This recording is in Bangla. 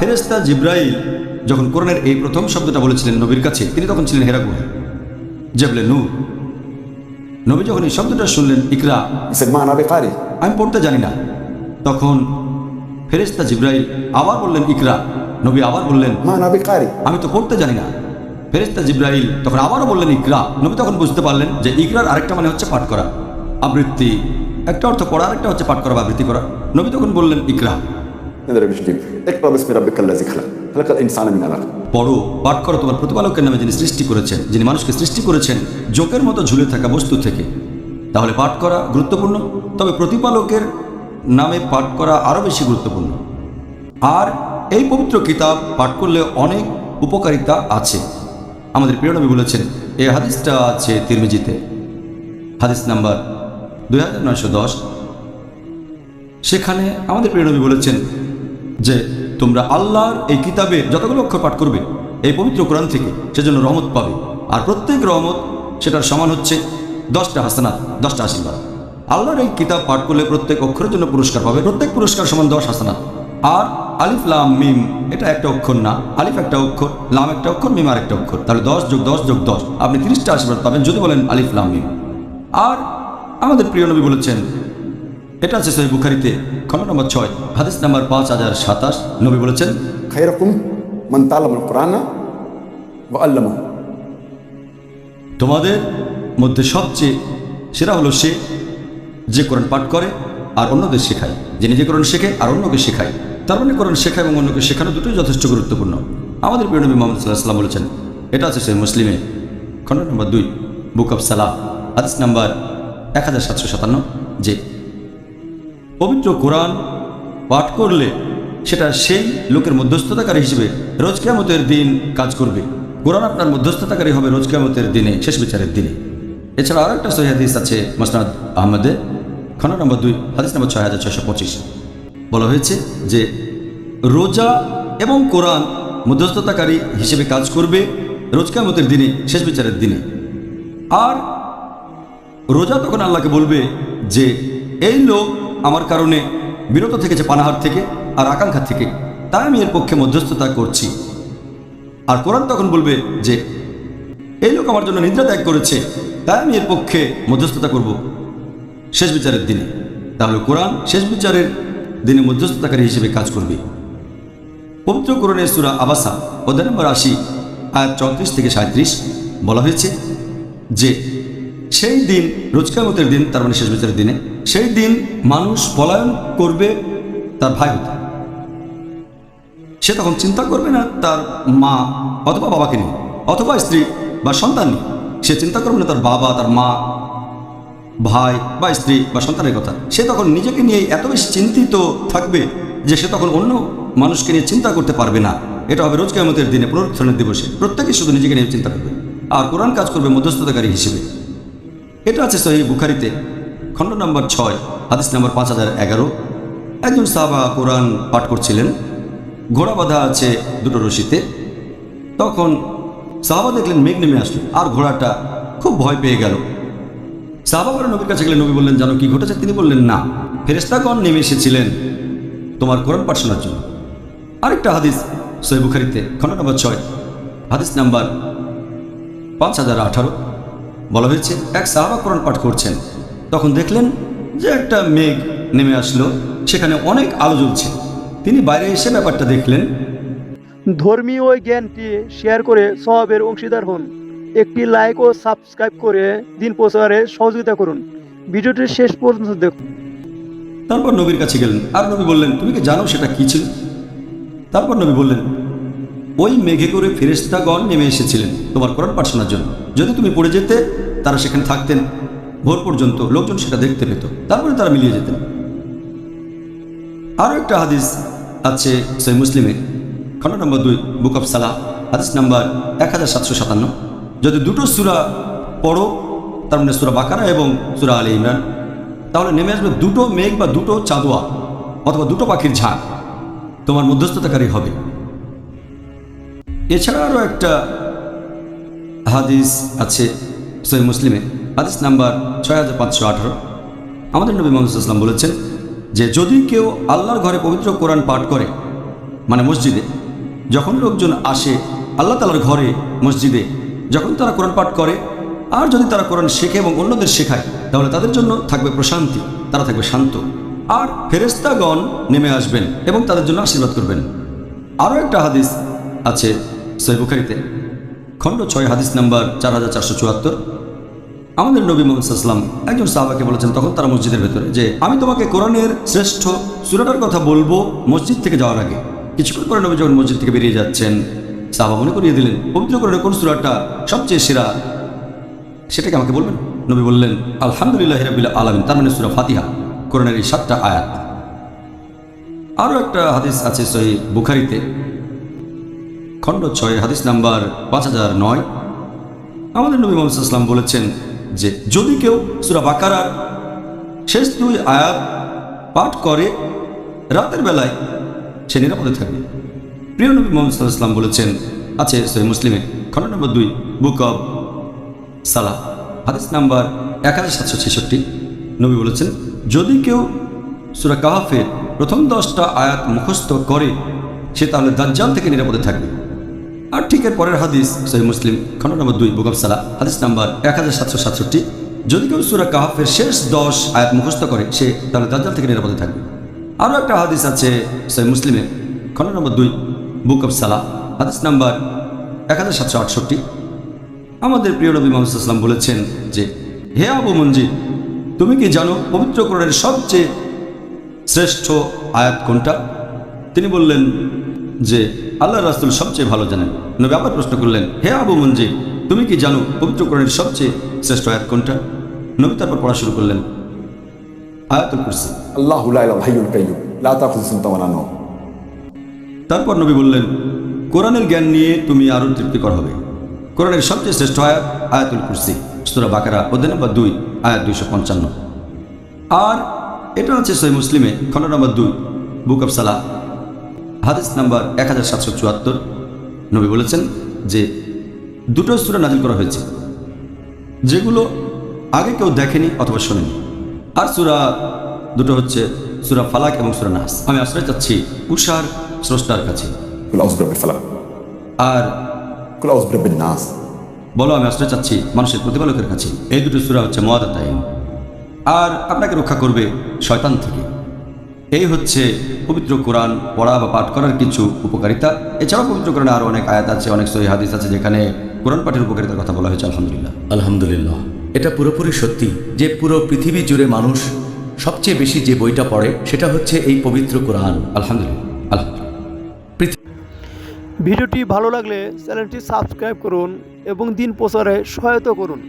ফেরেশতা জিব্রাইল যখন কোরআনের এই প্রথম শব্দটা বলেছিলেন নবীর কাছে, তিনি তখন ছিলেন হেরা গুহায়, জাবলে নূর। নবী যখন এই শব্দটা শুনলেন ইকরা, He said, Ma ana biqari. আমি পড়তে জানি না, তখন ফেরেশতা জিব্রাইল আবার বললেন ইকরা। নবী আবার বললেন, Ma ana biqari. আমি তো পড়তে জানি না। ফেরেশতা জিব্রাইল তখন আবারও বললেন ইকরা। নবী তখন বুঝতে পারলেন যে ইকরার আরেকটা মানে হচ্ছে পাঠ করা, আবৃত্তি। একটা অর্থ পড়া, আরেকটা হচ্ছে পাঠ করা বা আবৃত্তি করা। নবী তখন বললেন ইকরা, نضرب الجيم. اقرأ باسم ربك الذي خلق. خلق الإنسان من علق. পড়ো, পাঠ করো তোমার প্রতিপালকের নামে যিনি সৃষ্টি করেছেন, যিনি মানুষকে সৃষ্টি করেছেন জোকের মতো ঝুলে থাকা বস্তু থেকে। তাহলে পাঠ করা গুরুত্বপূর্ণ, তবে প্রতিপালকের নামে পাঠ করা আরও বেশি গুরুত্বপূর্ণ। আর এই পবিত্র কিতাব পাঠ করলে অনেক উপকারিতা আছে। আমাদের প্রিয় নবী বলেছেন, এই হাদিসটা আছে তিরমিজিতে, হাদিস নাম্বার 2910। সেখানে আমাদের প্রিয় নবী বলেছেন যে তোমরা আল্লাহর এই কিতাবে যতগুলো অক্ষর পাঠ করবে এই পবিত্র কোরআন থেকে, সেজন্য রহমত পাবে। আর প্রত্যেক রহমত সেটার সমান হচ্ছে 10টা হাসানাত, 10টা আশীর্বাদ। আল্লাহর এই কিতাব পাঠ করলে প্রত্যেক অক্ষরের জন্য পুরস্কার পাবে, প্রত্যেক পুরস্কার সমান 10 হাসানাত। আর আলিফ লাম মিম এটা একটা অক্ষর না, আলিফ একটা অক্ষর, লাম একটা অক্ষর, মিম আর একটা অক্ষর, তাহলে 10 + 10 + 10 আপনি 30টা আশীর্বাদ পাবেন যদি বলেন আলিফ লাম মিম। আর আমাদের প্রিয় নবী বলেছেন, এটা আছে সহিহ বুখারীতে, খণ্ড নম্বর 6, হাদিস নাম্বার 5027। নবী বলেছেন, خيركم من تعلم القرآن وعلمه. তোমাদের মধ্যে সবচেয়ে সেরা হলো সে যে কোরআন পাঠ করে আর অন্যদের শেখায়, যে নিজে কোরআন শেখে আর অন্যকে শেখায়। তার মানে কোরআন শেখা এবং অন্যকে শেখানো দুটোই যথেষ্ট গুরুত্বপূর্ণ। আমাদের প্রিয় নবী মুহাম্মদ সাল্লাল্লাহু আলাইহি ওয়াসাল্লাম বলেছেন, এটা আছে সহিহ মুসলিমে, খণ্ড নম্বর 2, বুক অফ সালাহ, হাদিস নাম্বার 1757, যে পবিত্র কোরআন পাঠ করলে সেটা সেই লোকের মধ্যস্থতাকারী হিসেবে রোজ কিয়ামতের দিন কাজ করবে। কোরআন আপনার মধ্যস্থতাকারী হবে রোজ কিয়ামতের দিনে, শেষ বিচারের দিনে। এছাড়া আর একটা সহিহ হাদিস আছে মুসনাদ আহমদে, খণ্ড নম্বর 2, হাদিস নম্বর 6625। বলা হয়েছে যে রোজা এবং কোরআন মধ্যস্থতাকারী হিসেবে কাজ করবে রোজ কিয়ামতের দিনে, শেষ বিচারের দিনে। আর রোজা তখন আল্লাহকে বলবে যে এই লোক আমার কারণে বিরত থেকেছে পানাহার থেকে আর আকাঙ্ক্ষা থেকে, তাই আমি এর পক্ষে মধ্যস্থতা করছি। আর কোরআন তখন বলবে যে এই লোক আমার জন্য নিদ্রা ত্যাগ করেছে, তাই আমি এর পক্ষে মধ্যস্থতা করব শেষ বিচারের দিনে। তাহলে কোরআন শেষ বিচারের দিনে মধ্যস্থতাকারী হিসেবে কাজ করবে। পবিত্র কোরআনের সূরা আবাসা অধ্যায় নম্বর 80 আয়াত 34 থেকে 37 বলা হয়েছে যে সেই দিন, রোজ কিয়ামতের দিন, তার মানে শেষ বিচারের দিনে, সেই দিন মানুষ পলায়ন করবে তার ভাই হতে। সে তখন চিন্তা করবে না তার মা অথবা বাবাকে নিয়ে, অথবা স্ত্রী বা সন্তান নিয়ে। সে চিন্তা করবে না তার বাবা, তার মা, ভাই বা স্ত্রী বা সন্তানের কথা। সে তখন নিজেকে নিয়ে এত বেশি চিন্তিত থাকবে যে সে তখন অন্য মানুষকে নিয়ে চিন্তা করতে পারবে না। এটা হবে রোজ কিয়ামতের দিনে, পুনরুত্থানের দিবসে। প্রত্যেকে শুধু নিজেকে নিয়ে চিন্তা করবে, আর কোরআন কাজ করবে মধ্যস্থতাকারী হিসেবে। এটা আছে সহিহ বুখারীতে, খণ্ড নম্বর 6, হাদিস নম্বর 5011। একজন সাহাবা কোরআন পাঠ করছিলেন, ঘোড়া বাঁধা আছে দুটো রশিতে। তখন সাহাবা দেখলেন মেঘ নেমে আসলো, আর ঘোড়াটা খুব ভয় পেয়ে গেল। সাহাবারা নবীর কাছে গেলে নবী বললেন, জানো কি ঘটেছে? তিনি বললেন, না, ফেরেশতাগণ নেমে এসেছিলেন তোমার কোরআন পাঠ শোনার জন্য। আরেকটা হাদিস সহিহ বুখারীতে, খণ্ড নম্বর 6, হাদিস নাম্বার 5018 বলা হয়েছে, এক সাহাবা কোরআন পাঠ করছেন, তখন দেখলেন যে একটা মেঘ নেমে আসলো, সেখানে অনেক আলো জ্বলছে। তিনি বাইরে এসে ব্যাপারটা দেখলেন। ধর্মীয় জ্ঞানটি শেয়ার করে সওয়াবের অংশীদার হন। একটি লাইক ও সাবস্ক্রাইব করে দিন প্রচারে সহযোগিতা করুন। ভিডিওটি শেষ পর্যন্ত দেখুন। তারপর নবীর কাছে গেলেন, আর নবী বললেন, তুমি কি জানো সেটা কি ছিল? তারপর নবী বললেন, ওই মেঘে করে ফেরেশতাগণ নেমে এসেছিলেন তোমার কোরআন পাঠ শোনার জন্য। যদি তুমি পড়ে যেতে, তারা সেখানে থাকতেন ভোর পর্যন্ত, লোকজন সেটা দেখতে পেত, তারপরে তারা মিলিয়ে যেতেন। আরও একটা হাদিস আছে সহিহ মুসলিমে, খণ্ড নম্বর 2, বুক অফ সালাহ, হাদিস নাম্বার 1757। যদি দুটো সূরা পড়ো, তার মানে সূরা বাকারা এবং সূরা আলে ইমরান, তাহলে নেমে আসবে দুটো মেঘ বা দুটো চাঁদোয়া অথবা দুটো পাখির ঝাঁক, তোমার মধ্যস্থতাকারী হবে। এছাড়া আরও একটা হাদিস আছে সহিহ মুসলিমে, হাদিস নাম্বার 6518। আমাদের নবী মুহাম্মদ সাল্লাল্লাহু আলাইহি ওয়াসাল্লাম বলেছেন যে যদি কেউ আল্লাহর ঘরে পবিত্র কোরআন পাঠ করে মানে মসজিদে যখন লোকজন আসে আল্লাহ তাআলার ঘরে মসজিদে, যখন তারা কোরআন পাঠ করে আর যদি তারা কোরআন শেখে এবং অন্যদের শেখায়, তাহলে তাদের জন্য থাকবে প্রশান্তি, তারা থাকবে শান্ত, আর ফেরেশতাগণ নেমে আসবেন এবং তাদের জন্য আশীর্বাদ করবেন। আরও একটা হাদিস আছে সহিহ বুখারীতে, খণ্ড 6, হাদিস নাম্বার 4474। আমাদের নবী মুহাম্মদ সাল্লাল্লাহু আলাইহি ওয়াসাল্লাম একজন সাহাবাকে বলেছেন, তখন তারা মসজিদের ভেতরে, যে আমি তোমাকে কোরআনের শ্রেষ্ঠ সূরাটার কথা বলবো মসজিদ থেকে যাওয়ার আগে। কিছুক্ষণ পরে নবী যখন মসজিদ থেকে বেরিয়ে যাচ্ছেন, সাহাবা মনে করিয়ে দিলেন, পবিত্র কোরআনের কোন সূরাটা সবচেয়ে সেরা সেটাকে আমাকে বলবেন। নবী বললেন, আলহামদুলিল্লাহি রাব্বিল আলামিন, তার মানে সূরা ফাতিহা, কোরআনের এই 7টা আয়াত। আরও একটা হাদিস আছে সহিহ বুখারীতে, খণ্ড 6, হাদিস নাম্বার 5009। আমাদের নবী মুহাম্মদ সাল্লাল্লাহু আলাইহি ওয়াসাল্লাম বলেছেন যে যদি কেউ সূরা বাকারার শেষ 2 আয়াত পাঠ করে রাতের বেলায়, সে নিরাপদে থাকবে। প্রিয় নবী মুহাম্মদ সাল্লাল্লাহু আলাইহি ওয়াসাল্লাম বলেছেন, আছে সহিহ মুসলিমে, খণ্ড নম্বর 2, বুক অব সালাহ, হাদিস নাম্বার 1766। নবী বলেছেন, যদি কেউ সূরা কাহফের প্রথম 10টা আয়াত মুখস্থ করে, সে তাহলে দাজ্জাল থেকে নিরাপদে থাকবে। আর ঠিক এর পরের হাদিস সহিহ মুসলিম, খণ্ড নম্বর 2, বুক অব সালাহ, হাদিস নাম্বার 1767। যদি কেউ সূরা কাহফের শেষ 10 আয়াত মুখস্থ করে, সে তাহলে দাজ্জাল থেকে নিরাপদে থাকবে। আরও একটা হাদিস আছে সহিহ মুসলিমে, খণ্ড নম্বর 2, বুক অব সালাহ, হাদিস নাম্বার 1768। আমাদের প্রিয় নবী মুহাম্মদ সাল্লাল্লাহু আলাইহি ওয়াসাল্লাম বলেছেন যে, হে আবু মঞ্জির, তুমি কি জানো পবিত্র কোরআনের সবচেয়ে শ্রেষ্ঠ আয়াত কোনটা? তিনি বললেন যে আল্লাহ রাসূল সবচেয়ে ভালো জানেন। নবী আবার প্রশ্ন করলেন, হে আবু মঞ্জির, তুমি কি জানো পবিত্র কোরআনের সবচেয়ে শ্রেষ্ঠ আয়াত কোনটা? নবী তারপর পড়া শুরু করলেন আয়াতুল কুরসি। আল্লাহু লা ইলাহা হাইয়ুল কাইয়্যুম লা তাখুযুহু সিনাতুন ওয়া লা নাওম। তারপর নবী বললেন, কোরআনের জ্ঞান নিয়ে তুমি আরও তৃপ্তিকর হবে। কোরআনের সবচেয়ে শ্রেষ্ঠ আয়াত আয়াতুল কুরসি, সূরা বাকারা অধ্যায় নম্বর 2, আয়াত 255। আর এটা হচ্ছে সহিহ মুসলিমে, খণ্ড নম্বর 2, বুক অব সালাহ, হাদিস নাম্বার 1774। নবী বলেছেন যে 2টো সূরা নাজিল করা হয়েছে যেগুলো আগে কেউ দেখেনি অথবা শোনেনি। আর সূরা 2টো হচ্ছে সূরা ফালাক এবং সূরা নাস। আমি আশ্রয় চাচ্ছি উষার স্রষ্টার কাছে। কুল আউযু বিরাব্বিল ফালাক, আর কুল আউযু বিরাব্বিন নাস। বলো আমি আশ্রয় চাচ্ছি মানুষের প্রতিপালকের কাছে। এই 2টো সূরা হচ্ছে মুআদাতাইন, আর আপনাকে রক্ষা করবে শয়তান থেকে। এই হচ্ছে পবিত্র কোরআন পড়া বা পাঠ করার কিছু উপকারিতা। এছাড়াও পবিত্র কোরআনে আরও অনেক আয়াত আছে, অনেক সহিহ হাদিস আছে যেখানে কোরআন পাঠের উপকারিতার কথা বলা হয়েছে। আলহামদুলিল্লাহ। আলহামদুলিল্লাহ, এটা পুরোপুরি সত্যি যে পুরো পৃথিবী জুড়ে মানুষ সবচেয়ে বেশি যে বইটা পড়ে সেটা হচ্ছে এই পবিত্র কোরআন। আলহামদুলিল্লাহ। আলহামদুলিল্লাহ। ভিডিওটি ভালো লাগলে চ্যানেলটি সাবস্ক্রাইব করুন এবং দিন প্রচারে সহায়তা করুন।